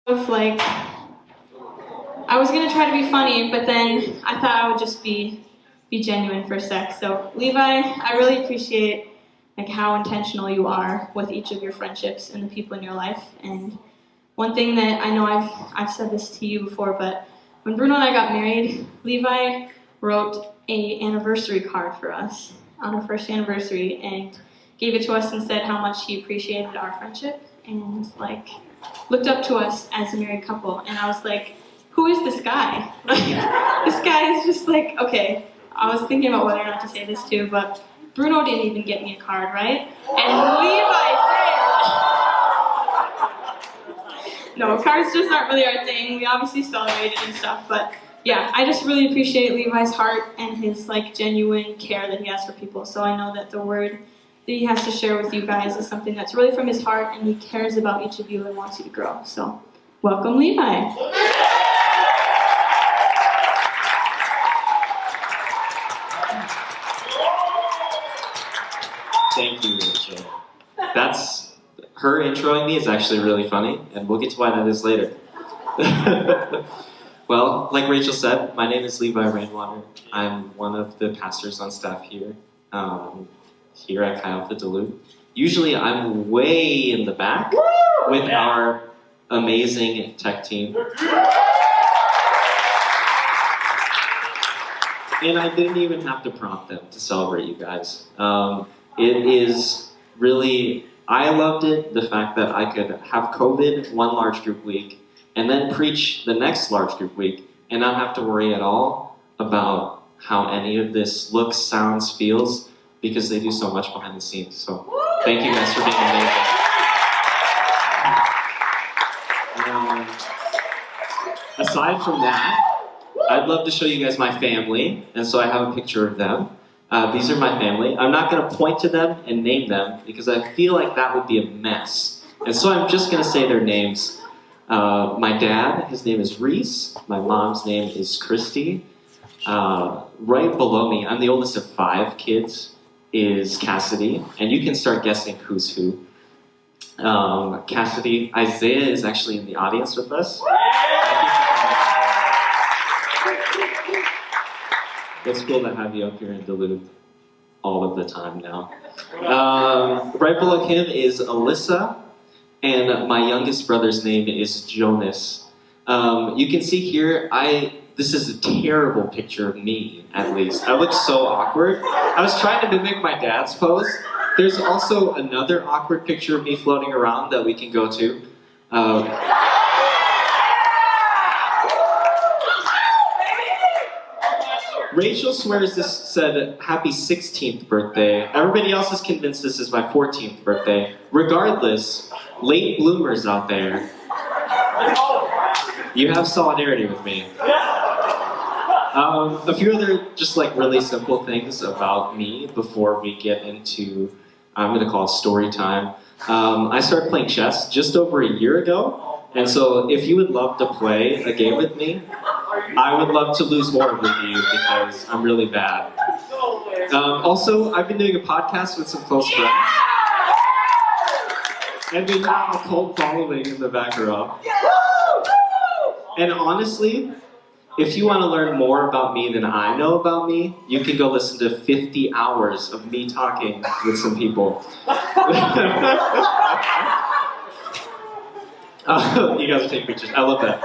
Like, I was gonna try to be funny, but then I thought I would just be genuine for a sec. So Levi, I really appreciate like how intentional you are with each of your friendships and the people in your life. And one thing that I know I've said this to you before, but when Bruno and I got married, Levi wrote an anniversary card for us on our first anniversary and gave it to us and said how much he appreciated our friendship and like looked up to us as a married couple. And I was like, who is this guy? This guy is just like, okay, I was thinking about whether or not to say this too, but Bruno didn't even get me a card, right? And Levi did. No, cards just aren't really our thing. We obviously celebrate it and stuff, but yeah, I just really appreciate Levi's heart and his like genuine care that he has for people. So I know that the word that he has to share with you guys is something that's really from his heart, and he cares about each of you and wants you to grow. So welcome, Levi. Thank you, Rachel. That's her introing me is actually really funny, and we'll get to why that is later. Well, like Rachel said, my name is Levi Rainwater. I'm one of the pastors on staff here at Chi Alpha Duluth. Usually I'm way in the back with our amazing tech team. And I didn't even have to prompt them to celebrate you guys. It is really, I loved it, the fact that I could have COVID one large group week and then preach the next large group week and not have to worry at all about how any of this looks, sounds, feels, because they do so much behind the scenes. So thank you guys for being amazing. Aside from that, I'd love to show you guys my family, and so I have a picture of them. These are my family. I'm not going to point to them and name them because I feel like that would be a mess. And so I'm just going to say their names. My dad, his name is Reese. My mom's name is Christy. Right below me, I'm the oldest of 5 kids, is Cassidy. And you can start guessing who's who. Cassidy, Isaiah is actually in the audience with us. It's cool to have you up here in Duluth all of the time now. Right below him is Alyssa, and my youngest brother's name is Jonas. You can see here, this is a terrible picture of me, at least. I look so awkward. I was trying to mimic my dad's pose. There's also another awkward picture of me floating around that we can go to. Rachel swears this said happy 16th birthday. Everybody else is convinced this is my 14th birthday. Regardless, late bloomers out there, you have solidarity with me. A few other just like really simple things about me before we get into, I'm going to call it story time. I started playing chess just over a year ago, and so if you would love to play a game with me, I would love to lose more with you because I'm really bad. Also, I've been doing a podcast with some close friends. And we have a cult following in the back row. And honestly, if you want to learn more about me than I know about me, you can go listen to 50 hours of me talking with some people. You guys are taking pictures. I love that.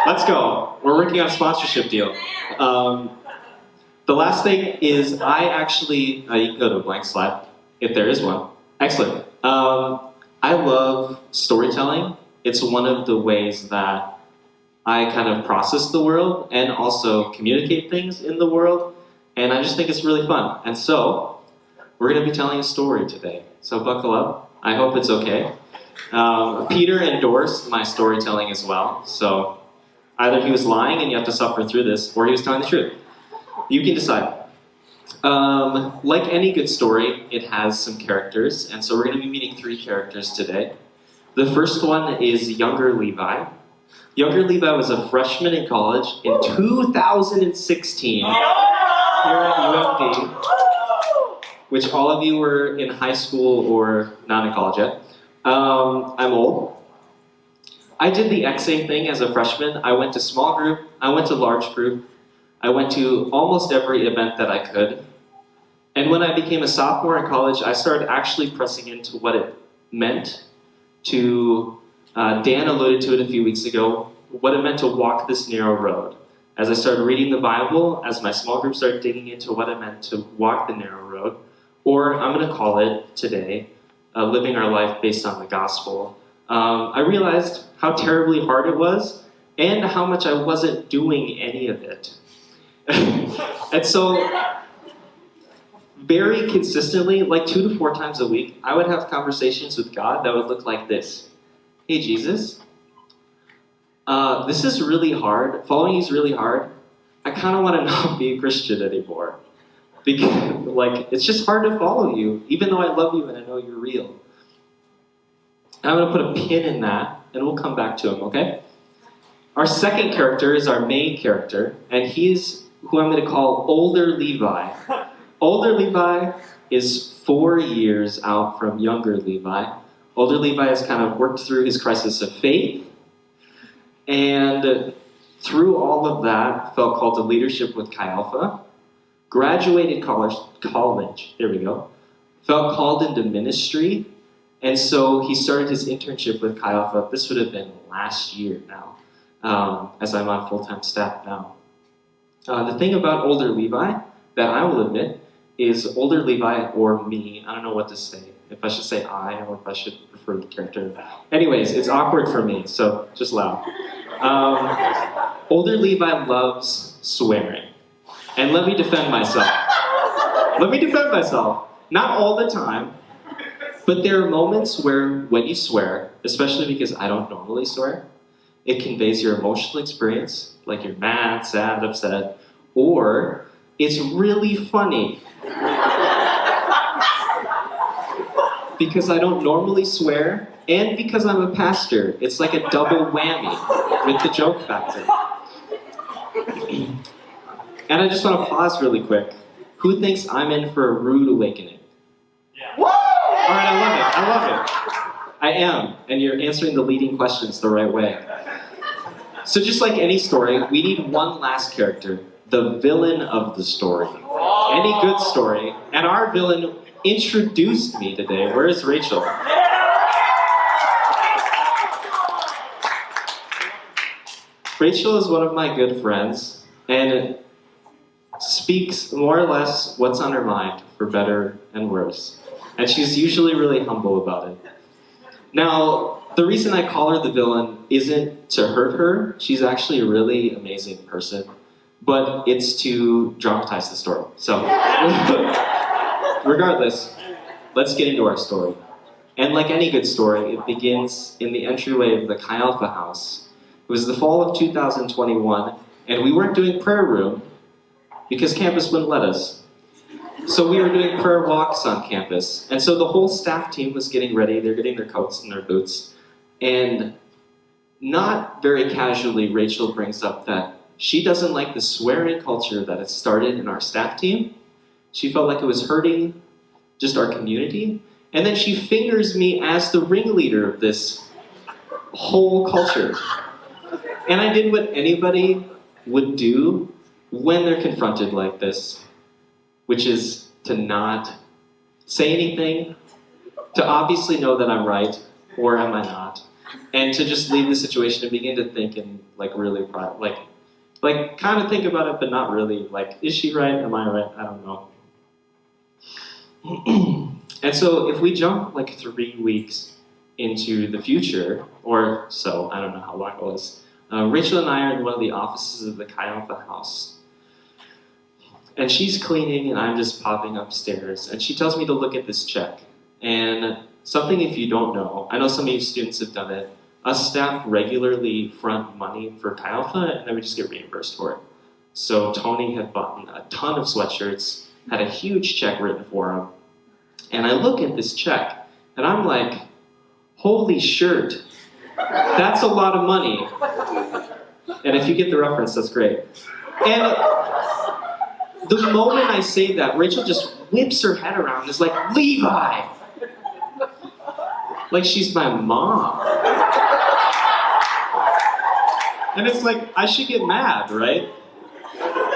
Let's go. We're working on a sponsorship deal. The last thing is I actually, you can go to a blank slide, if there is one. Excellent. I love storytelling. It's one of the ways that I kind of process the world and also communicate things in the world. And I just think it's really fun. And so, we're going to be telling a story today. So buckle up. I hope it's okay. Peter endorsed my storytelling as well. So either he was lying and you have to suffer through this, or he was telling the truth. You can decide. Like any good story, it has some characters. And so we're going to be meeting 3 characters today. The first one is younger Levi. Younger Levi was a freshman in college in 2016 here at UMD, which all of you were in high school or not in college yet. I'm old. I did the exact same thing as a freshman. I went to small group, I went to large group, I went to almost every event that I could. And when I became a sophomore in college, I started actually pressing into what it meant to, Dan alluded to it a few weeks ago, what it meant to walk this narrow road. As I started reading the Bible, as my small group started digging into what it meant to walk the narrow road, or I'm going to call it today, living our life based on the gospel, I realized how terribly hard it was and how much I wasn't doing any of it. And so, very consistently, like 2 to 4 times a week, I would have conversations with God that would look like this. Hey, Jesus, this is really hard. Following you is really hard. I kind of want to not be a Christian anymore. Because, it's just hard to follow you, even though I love you and I know you're real. And I'm going to put a pin in that, and we'll come back to him, okay? Our second character is our main character, and he's who I'm going to call Older Levi. Older Levi is 4 years out from younger Levi. Older Levi has kind of worked through his crisis of faith, and through all of that, felt called to leadership with Chi Alpha, graduated college, there we go, felt called into ministry, and so he started his internship with Chi Alpha. This would have been last year now, as I'm on full-time staff now. The thing about Older Levi that I will admit is Older Levi, or me, I don't know what to say, if I should say I or if I should refer to the character. Anyways, it's awkward for me, so just laugh. Older Levi loves swearing. And let me defend myself. Not all the time, but there are moments where when you swear, especially because I don't normally swear, it conveys your emotional experience, like you're mad, sad, upset, or it's really funny. Because I don't normally swear, and because I'm a pastor, it's like a double whammy with the joke factor. And I just want to pause really quick. Who thinks I'm in for a rude awakening? Yeah. Woo! All right, I love it. I am, and you're answering the leading questions the right way. So just like any story, we need one last character, the villain of the story. Any good story. And our villain introduced me today. Where is Rachel? Rachel is one of my good friends, and speaks more or less what's on her mind, for better and worse. And she's usually really humble about it. Now, the reason I call her the villain isn't to hurt her. She's actually a really amazing person. But it's to dramatize the story. So, regardless, let's get into our story. And like any good story, it begins in the entryway of the Chi Alpha house. It was the fall of 2021, and we weren't doing prayer room because campus wouldn't let us. So we were doing prayer walks on campus. And so the whole staff team was getting ready. They're getting their coats and their boots. And not very casually, Rachel brings up that she doesn't like the swearing culture that has started in our staff team. She felt like it was hurting just our community. And then she fingers me as the ringleader of this whole culture. And I did what anybody would do when they're confronted like this, which is to not say anything, to obviously know that I'm right, or am I not, and to just leave the situation and begin to think and really kind of think about it, but not really. Is she right? Am I right? I don't know. And so if we jump 3 weeks into the future, or so, I don't know how long it was, Rachel and I are in one of the offices of the Chi Alpha house. And she's cleaning and I'm just popping upstairs. And she tells me to look at this check. And something, if you don't know, I know some of you students have done it, us staff regularly front money for Chi Alpha and then we just get reimbursed for it. So Tony had bought a ton of sweatshirts, had a huge check written for him. And I look at this check and I'm like, holy shirt, that's a lot of money. And if you get the reference, that's great. And the moment I say that, Rachel just whips her head around and is like, Levi! Like she's my mom. And it's like, I should get mad, right?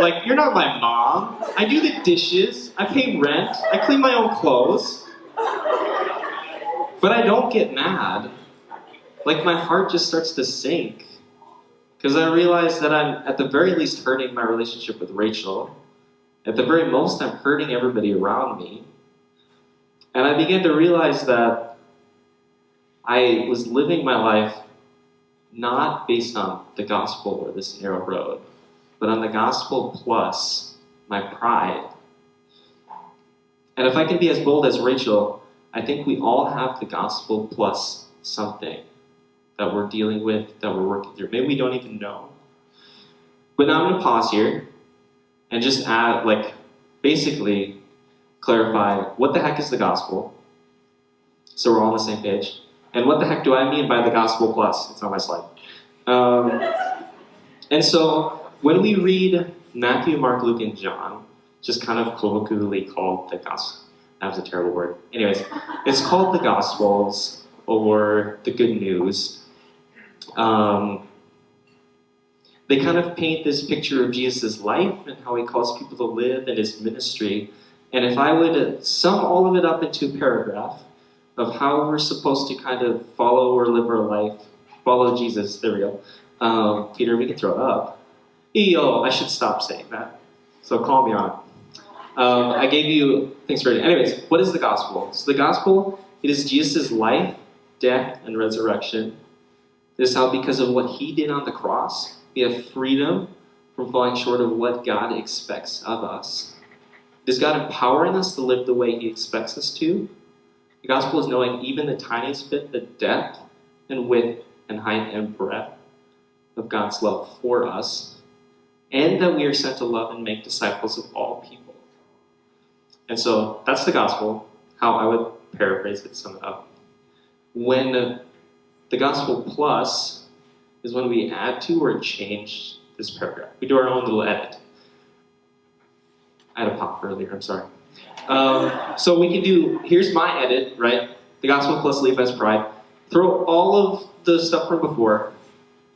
Like, you're not my mom. I do the dishes, I pay rent, I clean my own clothes. But I don't get mad. Like, my heart just starts to sink. Because I realize that I'm, at the very least, hurting my relationship with Rachel. At the very most, I'm hurting everybody around me. And I began to realize that I was living my life not based on the gospel or this narrow road, but on the gospel plus my pride. And if I can be as bold as Rachel, I think we all have the gospel plus something that we're dealing with, that we're working through. Maybe we don't even know. But now I'm going to pause here and just add, basically clarify what the heck is the gospel, so we're all on the same page. And what the heck do I mean by the gospel plus? It's on my slide. And so when we read Matthew, Mark, Luke, and John, just kind of colloquially called the gospel. That was a terrible word. Anyways, it's called the Gospels or the Good News. They kind of paint this picture of Jesus' life and how he calls people to live in his ministry. And if I would sum all of it up into a paragraph of how we're supposed to kind of follow or live our life, follow Jesus, there we go. Peter, we can throw it up. I should stop saying that. So call me on it. I gave you things ready. Anyways, what is the gospel? So the gospel, it is Jesus' life, death, and resurrection. This is how, because of what he did on the cross, we have freedom from falling short of what God expects of us. It is God empowering us to live the way he expects us to. The gospel is knowing even the tiniest bit, the depth and width and height and breadth of God's love for us, and that we are sent to love and make disciples of all people. And so that's the gospel, how I would paraphrase it, sum it up. When the gospel plus is when we add to or change this paragraph. We do our own little edit. I had a pop earlier, I'm sorry. So we can do, here's my edit, right? The gospel plus Levi's pride. Throw all of the stuff from before,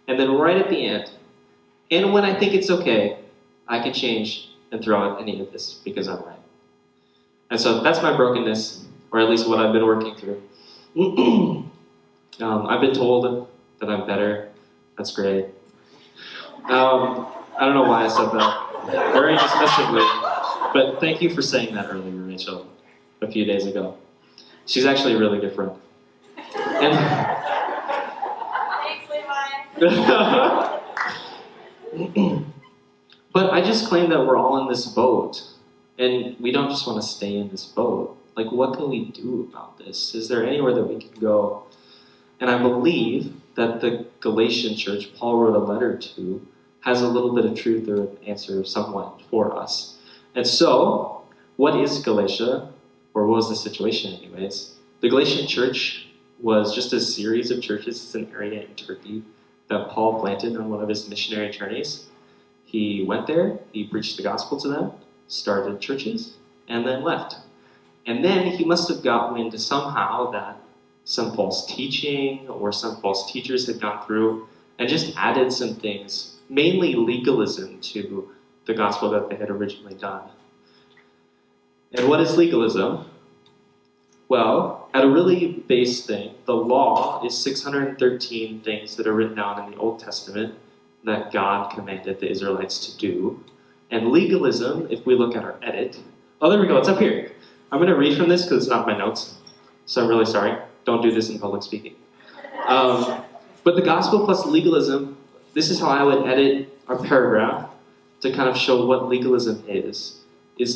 and then right at the end, and when I think it's okay, I can change and throw out any of this because I'm right. And so that's my brokenness, or at least what I've been working through. I've been told that I'm better. That's great. I don't know why I said that very dismissively, but thank you for saying that earlier, Rachel, a few days ago. She's actually a really good friend. And Thanks, Levi. But I just claim that we're all in this boat, and we don't just want to stay in this boat. Like, what can we do about this? Is there anywhere that we can go? And I believe that the Galatian Church Paul wrote a letter to has a little bit of truth or an answer somewhat for us. And so, what is Galatia? Or what was the situation anyways? The Galatian Church was just a series of churches. It's an area in Turkey that Paul planted on one of his missionary journeys. He went there, he preached the gospel to them, started churches, and then left. And then he must have got wind somehow that some false teaching or some false teachers had gone through and just added some things, mainly legalism, to the gospel that they had originally done. And what is legalism? Well, at a really base thing, the law is 613 things that are written down in the Old Testament that God commanded the Israelites to do. And legalism, if we look at our edit, oh, there we go, it's up here. I'm going to read from this because it's not my notes, so I'm really sorry. Don't do this in public speaking. But the gospel plus legalism, this is how I would edit our paragraph to kind of show what legalism is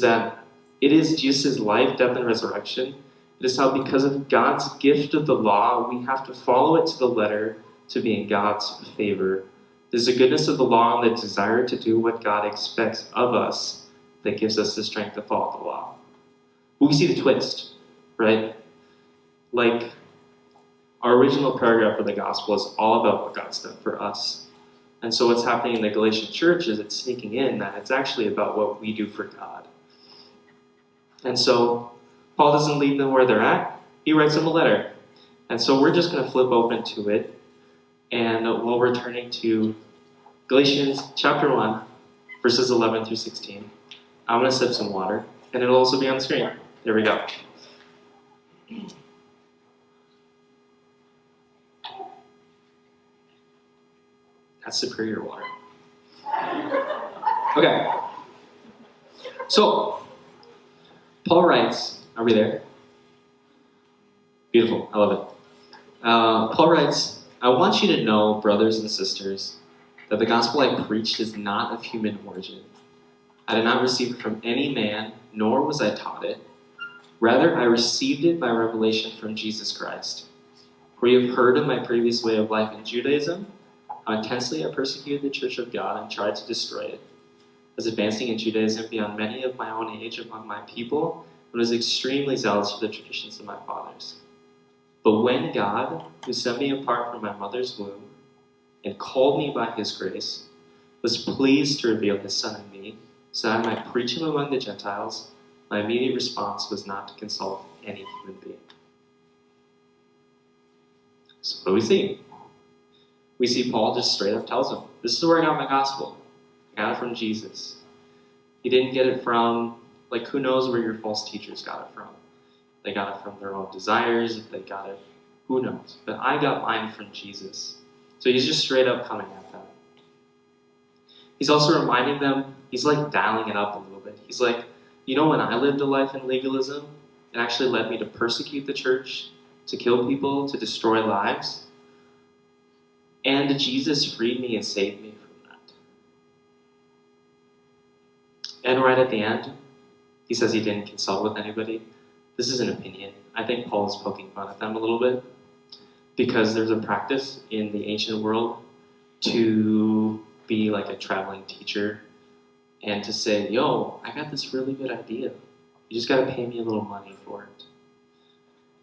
that it is Jesus' life, death, and resurrection. It is how, because of God's gift of the law, we have to follow it to the letter to be in God's favor. It is the goodness of the law and the desire to do what God expects of us that gives us the strength to follow the law. But we see the twist, right? Like, our original paragraph of the gospel is all about what God's done for us. And so what's happening in the Galatian church is it's sneaking in that it's actually about what we do for God. And so Paul doesn't leave them where they're at. He writes them a letter. And so we're just going to flip open to it, and we'll be turning to Galatians chapter 1, verses 11 through 16. I'm going to sip some water, and it'll also be on the screen. There we go. That's superior water. Okay. So, Paul writes, are we there? Beautiful, I love it. Paul writes, I want you to know, brothers and sisters, that the gospel I preached is not of human origin. I did not receive it from any man, nor was I taught it. Rather, I received it by revelation from Jesus Christ. For you have heard of my previous way of life in Judaism, how intensely I persecuted the church of God and tried to destroy it. I was advancing in Judaism beyond many of my own age among my people, and was extremely zealous for the traditions of my fathers. But when God, who set me apart from my mother's womb, and called me by his grace, was pleased to reveal his Son in me, so that I might preach him among the Gentiles, my immediate response was not to consult any human being. So what do we see? We see Paul just straight up tells him, this is where I got my gospel. I got it from Jesus. He didn't get it from, like, who knows where your false teachers got it from. They got it from their own desires, if they got it, who knows. But I got mine from Jesus. So he's just straight up coming at them. He's also reminding them, he's like dialing it up a little bit. He's like, you know, when I lived a life in legalism, it actually led me to persecute the church, to kill people, to destroy lives. And Jesus freed me and saved me from that. And right at the end, he says he didn't consult with anybody. This is an opinion. I think Paul is poking fun at them a little bit because there's a practice in the ancient world to be like a traveling teacher and to say, yo, I got this really good idea. You just got to pay me a little money for it.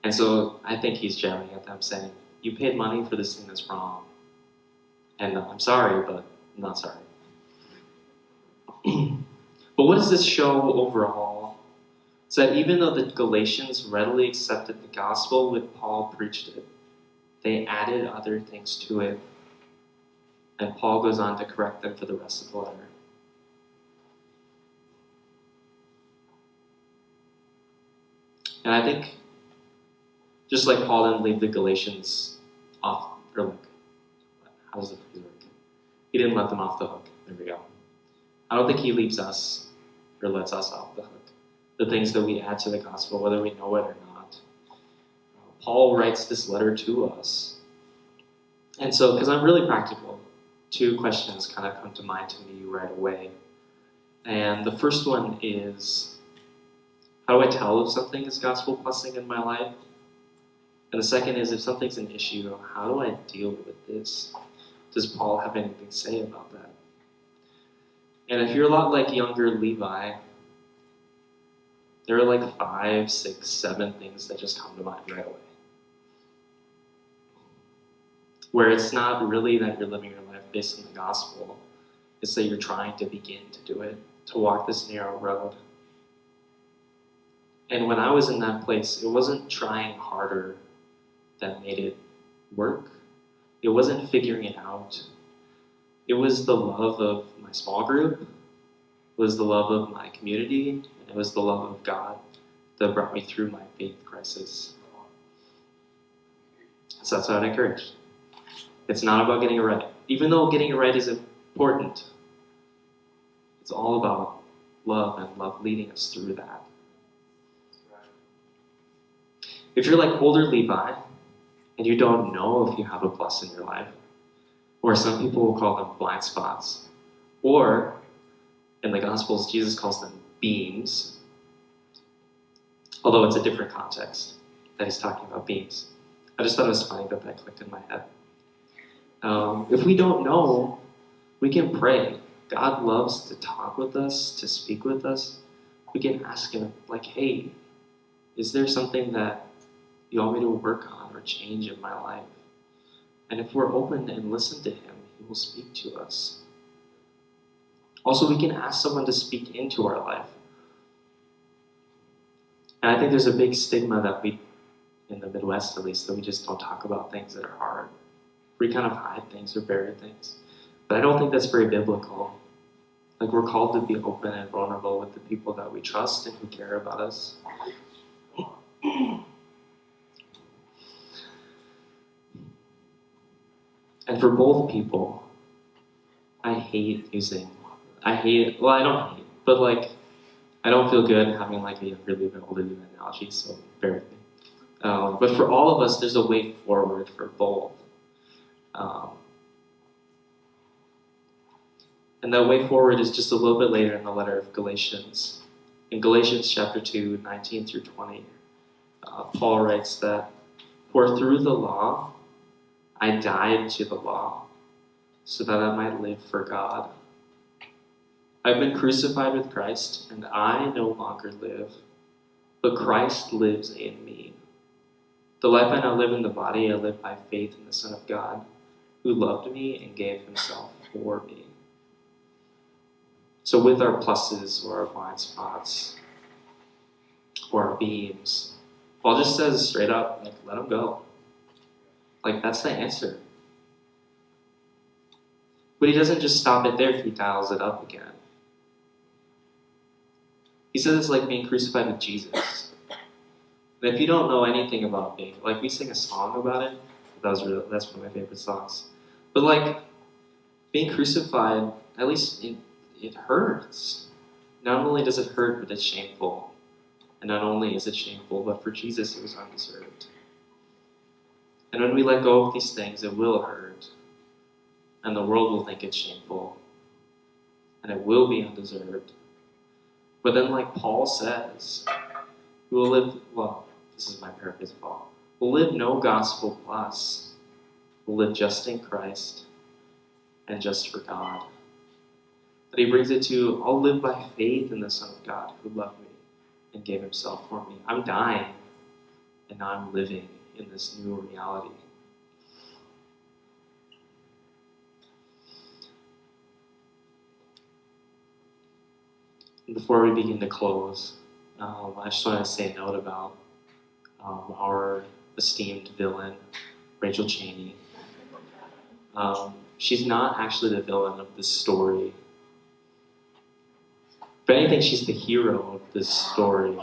And so I think he's jabbing at them saying, you paid money for this thing that's wrong. And I'm sorry, but I'm not sorry. But what does this show overall? It's that even though the Galatians readily accepted the gospel when Paul preached it, they added other things to it. And Paul goes on to correct them for the rest of the letter. And I think, just like Paul didn't leave the Galatians off, or like, how does the phrase work? He didn't let them off the hook. There we go. I don't think he leaves us, or lets us off the hook. The things that we add to the gospel, whether we know it or not. Paul writes this letter to us. And so, because I'm really practical, two questions kind of come to mind to me right away. And the first one is, how do I tell if something is gospel blessing in my life? And the second is, if something's an issue, how do I deal with this? Does Paul have anything to say about that? And if you're a lot like younger Levi, there are like 5, 6, 7 things that just come to mind right away. Where it's not really that you're living your life based on the gospel, it's that you're trying to begin to do it, to walk this narrow road. And when I was in that place, it wasn't trying harder that made it work. It wasn't figuring it out. It was the love of my small group. It was the love of my community. And it was the love of God that brought me through my faith crisis. So that's what I'd encourage. It's not about getting it right. Even though getting it right is important, it's all about love and love leading us through that. If you're like older Levi, and you don't know if you have a plus in your life, or some people will call them blind spots, or in the Gospels, Jesus calls them beams, although it's a different context that he's talking about beams. I just thought it was funny that that clicked in my head. If we don't know, we can pray. God loves to talk with us, to speak with us. We can ask him, like, hey, is there something that you want me to work on or change in my life? And if we're open and listen to him, he will speak to us. Also, we can ask someone to speak into our life. And I think there's a big stigma that we in the Midwest at least, that we just don't talk about things that are hard. We kind of hide things or bury things. But I don't think that's very biblical. Like, we're called to be open and vulnerable with the people that we trust and who care about us. And for both people, I don't hate, but like, I don't feel good having like a really able to do an analogy, so bear with me. But for all of us, there's a way forward for both. And that way forward is just a little bit later in the letter of Galatians. In Galatians chapter 2, 19 through 20, Paul writes that, "For through the law, I died to the law, so that I might live for God. I've been crucified with Christ, and I no longer live, but Christ lives in me. The life I now live in the body, I live by faith in the Son of God, who loved me and gave himself for me." So with our pluses or our blind spots or our beams, Paul just says straight up, like, let them go. Like, that's the answer. But he doesn't just stop it there, he dials it up again. He says it's like being crucified with Jesus. And if you don't know anything about being, like, we sing a song about it. That's one of my favorite songs. But like, being crucified, at least it hurts. Not only does it hurt, but it's shameful. And not only is it shameful, but for Jesus it was undeserved. And when we let go of these things, it will hurt. And the world will think it's shameful. And it will be undeserved. But then, like Paul says, we will live, well, this is my paraphrase of Paul, we'll live no gospel plus. We'll live just in Christ and just for God. But he brings it to, I'll live by faith in the Son of God who loved me and gave himself for me. I'm dying, and now I'm living in this new reality. Before we begin to close, I just want to say a note about our esteemed villain, Rachel Cheney. She's not actually the villain of this story. If anything, she's the hero of this story. Okay,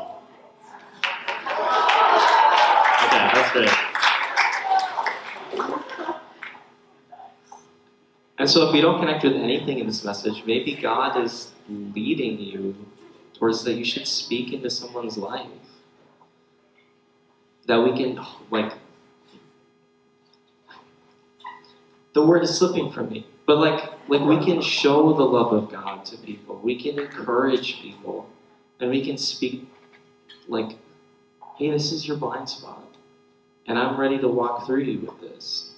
that's great. And so if we don't connect with anything in this message, maybe God is leading you towards that you should speak into someone's life. That we can, like, the word is slipping from me, but like we can show the love of God to people. We can encourage people, and we can speak like, hey, this is your blind spot, and I'm ready to walk through you with this.